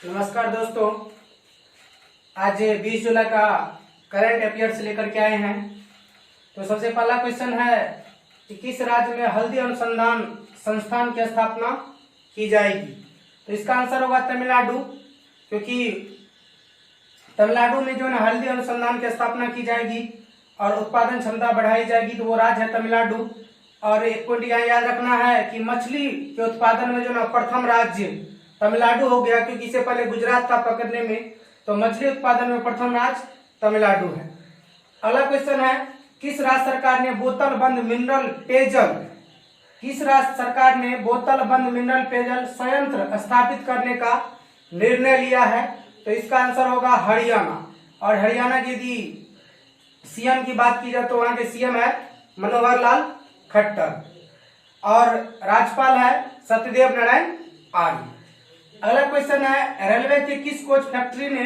नमस्कार दोस्तों, आज 20 जुलाई का करंट अफेयर्स लेकर के आए हैं। तो सबसे पहला क्वेश्चन है कि किस राज्य में हल्दी अनुसंधान संस्थान की स्थापना की जाएगी। तो इसका आंसर होगा तमिलनाडु, क्योंकि तमिलनाडु में जो है हल्दी अनुसंधान की स्थापना की जाएगी और उत्पादन क्षमता बढ़ाई जाएगी, तो वो राज्य है तमिलनाडु। और एक पॉइंट यहाँ याद रखना है कि मछली के उत्पादन में जो ना प्रथम राज्य तमिलनाडु हो गया, क्योंकि इससे पहले गुजरात था पकड़ने में। तो मछली उत्पादन में प्रथम राज्य तमिलनाडु है। अगला क्वेश्चन है, किस राज्य सरकार ने बोतल बंद मिनरल पेयजल संयंत्र स्थापित करने का निर्णय लिया है। तो इसका आंसर होगा हरियाणा। और हरियाणा की यदि सीएम की बात की जाए तो वहां के सीएम है मनोहर लाल खट्टर और राज्यपाल है सत्यदेव नारायण आर्य। अगला क्वेश्चन है, रेलवे की किस कोच फैक्ट्री ने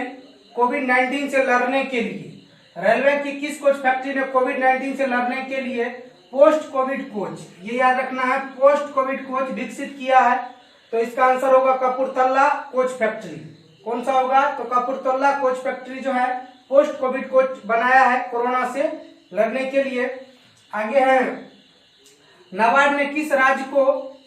कोविड-19 से लड़ने के लिए पोस्ट कोविड कोच, ये याद रखना है, पोस्ट कोविड कोच विकसित किया है। तो इसका आंसर होगा कपूरथला कोच फैक्ट्री। कौन सा होगा? तो कपूरथला कोच फैक्ट्री जो है पोस्ट कोविड कोच बनाया है कोरोना से लड़ने के लिए। आगे है, नाबार्ड ने किस राज्य को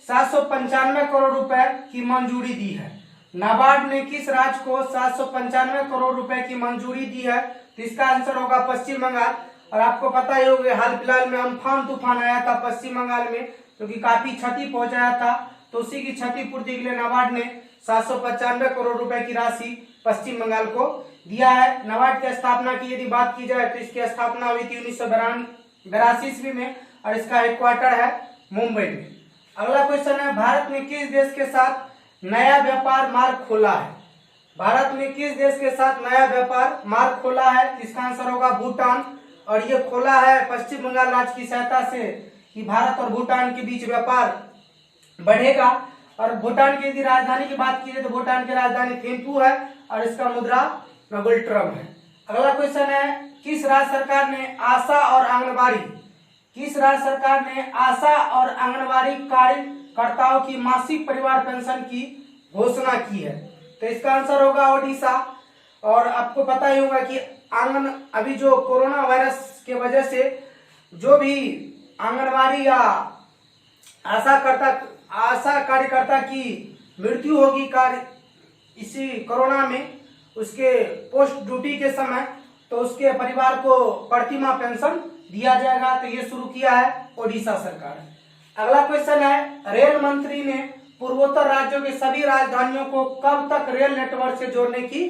795 करोड़ रुपए की मंजूरी दी है। नाबार्ड ने किस राज्य को 795 करोड़ रुपए की मंजूरी दी है। तो इसका आंसर होगा पश्चिम बंगाल। और आपको पता ही होगा हाल फिलहाल में अम्फान तूफान आया था पश्चिम बंगाल में, क्योंकि काफी क्षति पहुंचाया था। तो उसी की क्षतिपूर्ति के लिए नाबार्ड ने 795 करोड़ रुपए की राशि पश्चिम बंगाल को दिया है। नाबार्ड की स्थापना की यदि बात की जाए तो इसकी स्थापना हुई थी 1982 ईस्वी में और इसका हेडक्वार्टर है मुंबई में। अगला क्वेश्चन है, भारत ने किस देश के साथ नया व्यापार मार्ग खोला है। भारत ने किस देश के साथ नया व्यापार मार्ग खोला है। इसका आंसर होगा भूटान। और ये खोला है पश्चिम बंगाल राज्य की सहायता से कि भारत और भूटान के बीच व्यापार बढ़ेगा। और भूटान की यदि राजधानी की बात की जाए तो भूटान की राजधानी थिम्पू है और इसका मुद्रा नगुल्ट्रम है। अगला क्वेश्चन है, किस राज्य सरकार ने आशा और आंगनबाड़ी कार्यकर्ताओं की मासिक परिवार पेंशन की घोषणा की है। तो इसका आंसर होगा ओडिशा। और आपको पता ही होगा कि अभी जो कोरोना वायरस के वजह से जो भी आंगनबाड़ी या आशा कार्यकर्ता की मृत्यु होगी इसी कोरोना में, उसके पोस्ट ड्यूटी के समय, तो उसके परिवार को प्रतिमाह पेंशन दिया जाएगा। तो ये शुरू किया है ओडिशा सरकार। अगला क्वेश्चन है, रेल मंत्री ने पूर्वोत्तर राज्यों की सभी राजधानियों को कब तक रेल नेटवर्क से जोड़ने की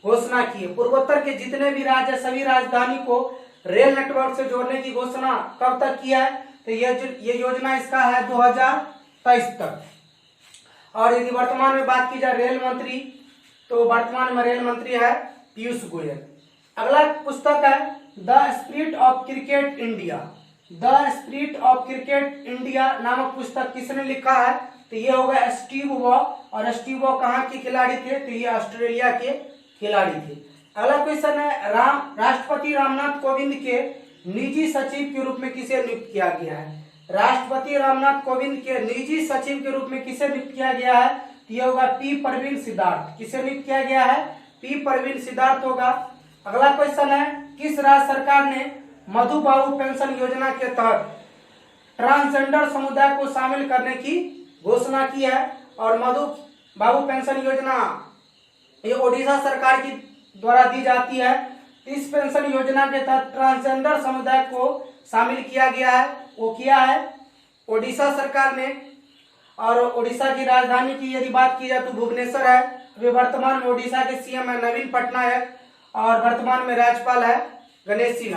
घोषणा की है। पूर्वोत्तर के जितने भी राज्य है सभी राजधानी को रेल नेटवर्क से जोड़ने की घोषणा कब तक किया है। तो ये योजना इसका है 2023 तक। और यदि वर्तमान में बात की जाए रेल मंत्री, तो वर्तमान में रेल मंत्री है पीयूष गोयल। अगला पुस्तक है the spirit of cricket India नामक पुस्तक किसने लिखा है। तो ये होगा स्टीव वॉ। और स्टीव वॉ कहाँ के खिलाड़ी थे? तो ये ऑस्ट्रेलिया के खिलाड़ी थे। अगला क्वेश्चन है, राष्ट्रपति रामनाथ कोविंद के निजी सचिव के रूप में किसे नियुक्त किया गया है। राष्ट्रपति रामनाथ कोविंद के निजी सचिव के रूप में किसे नियुक्त किया गया है। तो ये होगा पी परवीन सिद्धार्थ। किसे नियुक्त किया गया है? पी परवीन सिद्धार्थ होगा। अगला क्वेश्चन है, किस राज्य सरकार ने मधु बाबू पेंशन योजना के तहत ट्रांसजेंडर समुदाय को शामिल करने की घोषणा की है। और मधु बाबू पेंशन योजना ये ओडिशा सरकार की द्वारा दी जाती है। इस पेंशन योजना के तहत ट्रांसजेंडर समुदाय को शामिल किया गया है, वो किया है ओडिशा सरकार ने। और ओडिशा की राजधानी की यदि बात की जाए तो भुवनेश्वर है। अभी वर्तमान में ओडिशा के सीएम है नवीन पटनायक और वर्तमान में राज्यपाल है गणेश सिंह।